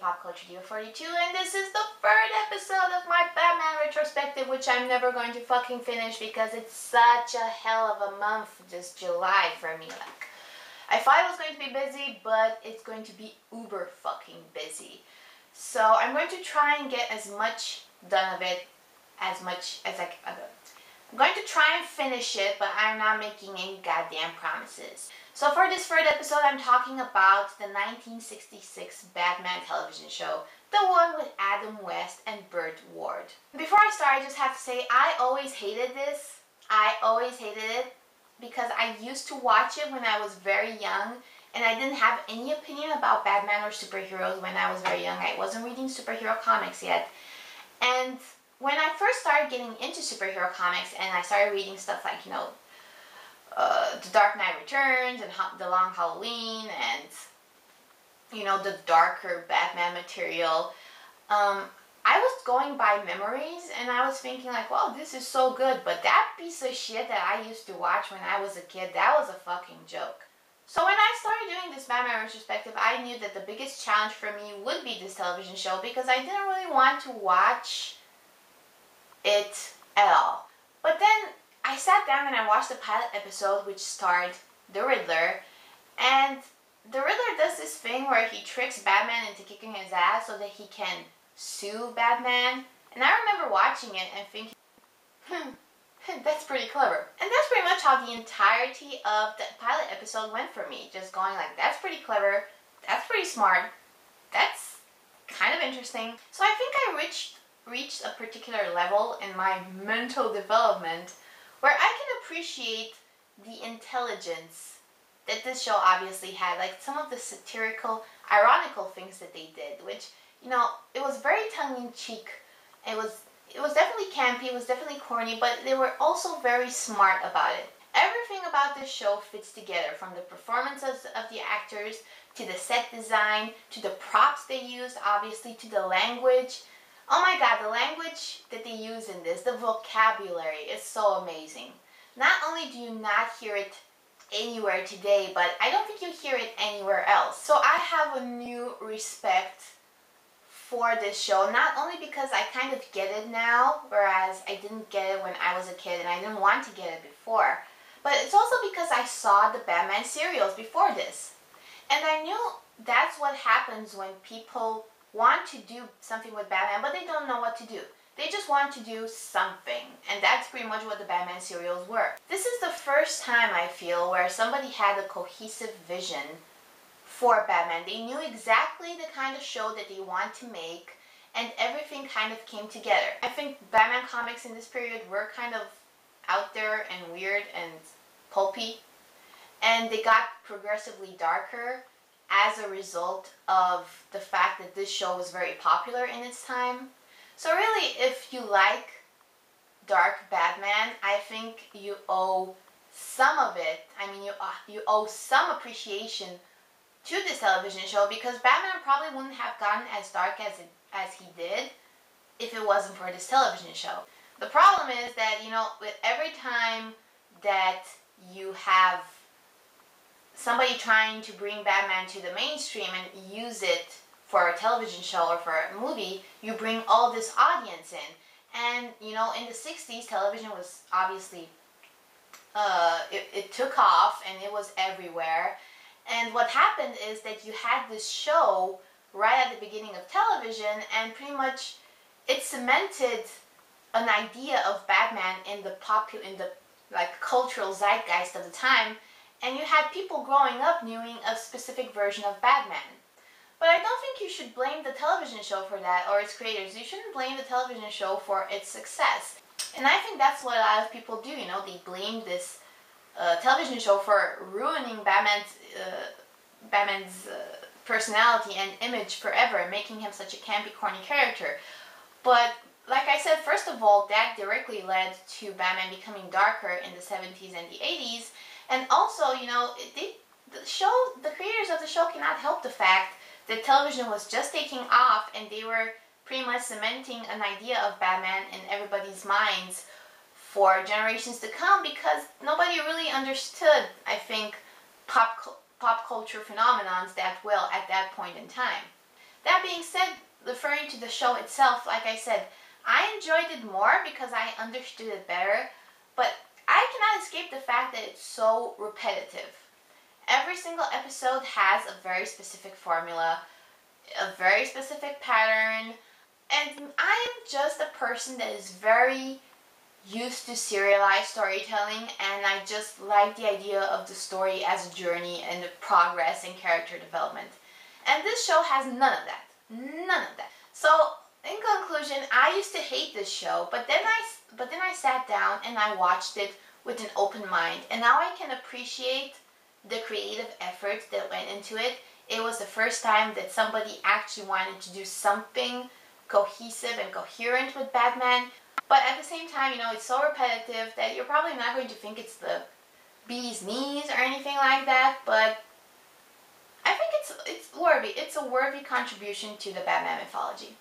Pop Culture Diva 42, and this is the third episode of my Batman retrospective, which I'm never going to fucking finish because it's such a hell of a month, this July for me. Like, I thought it was going to be busy, but it's going to be uber fucking busy. So I'm going to try and get as much done of it as much as I can. I'm going to try and finish it, but I'm not making any goddamn promises. So for this third episode, I'm talking about the 1966 Batman television show, the one with Adam West and Burt Ward. Before I start, I just have to say, I always hated this. I always hated it because I used to watch it when I was very young, and I didn't have any opinion about Batman or superheroes when I was very young. I wasn't reading superhero comics yet. And when I first started getting into superhero comics and I started reading stuff like, The Dark Knight Returns and The Long Halloween and, the darker Batman material, I was going by memories and I was thinking like, wow, this is so good, but that piece of shit that I used to watch when I was a kid, that was a fucking joke. So when I started doing this Batman retrospective, I knew that the biggest challenge for me would be this television show because I didn't really want to watch it at all. But then I sat down and I watched the pilot episode which starred the Riddler, and the Riddler does this thing where he tricks Batman into kicking his ass so that he can sue Batman, and I remember watching it and thinking, that's pretty clever. And that's pretty much how the entirety of the pilot episode went for me, just going like, that's pretty clever, that's pretty smart, that's kind of interesting. So I think I reached a particular level in my mental development where I can appreciate the intelligence that this show obviously had, like some of the satirical, ironical things that they did, which, it was very tongue-in-cheek. It was definitely campy, it was definitely corny, but they were also very smart about it. Everything about this show fits together, from the performances of the actors, to the set design, to the props they used, obviously, to the language. Oh my god, the language that they use in this, the vocabulary is so amazing. Not only do you not hear it anywhere today, but I don't think you hear it anywhere else. So I have a new respect for this show, not only because I kind of get it now, whereas I didn't get it when I was a kid and I didn't want to get it before, but it's also because I saw the Batman serials before this. And I knew that's what happens when people want to do something with Batman, but they don't know what to do. They just want to do something, and that's pretty much what the Batman serials were. This is the first time, I feel, where somebody had a cohesive vision for Batman. They knew exactly the kind of show that they want to make, and everything kind of came together. I think Batman comics in this period were kind of out there and weird and pulpy, and they got progressively darker as a result of the fact that this show was very popular in its time. So really, if you like dark Batman, I think you owe some of it, you owe some appreciation to this television show, because Batman probably wouldn't have gotten as dark as he did if it wasn't for this television show. The problem is that, with every time that you have somebody trying to bring Batman to the mainstream and use it for a television show or for a movie, you bring all this audience in. And, in the 60s, television was obviously, it took off and it was everywhere. And what happened is that you had this show right at the beginning of television, and pretty much it cemented an idea of Batman in the cultural zeitgeist of the time. And you had people growing up knowing a specific version of Batman. But I don't think you should blame the television show for that, or its creators. You shouldn't blame the television show for its success. And I think that's what a lot of people do, they blame this television show for ruining Batman's personality and image forever, and making him such a campy, corny character. But like I said, first of all, that directly led to Batman becoming darker in the 70s and the 80s. And also, the creators of the show cannot help the fact that television was just taking off, and they were pretty much cementing an idea of Batman in everybody's minds for generations to come, because nobody really understood, I think, pop culture phenomenons that well at that point in time. That being said, referring to the show itself, like I said, I enjoyed it more because I understood it better, but I cannot escape the fact that it's so repetitive. Every single episode has a very specific formula, a very specific pattern, and I am just a person that is very used to serialized storytelling, and I just like the idea of the story as a journey and the progress in character development. And this show has none of that. None of that. So, in conclusion, I used to hate this show, but then I sat down and I watched it with an open mind, and now I can appreciate the creative efforts that went into it. It was the first time that somebody actually wanted to do something cohesive and coherent with Batman. But at the same time, it's so repetitive that you're probably not going to think it's the bee's knees or anything like that, but I think it's worthy. It's a worthy contribution to the Batman mythology.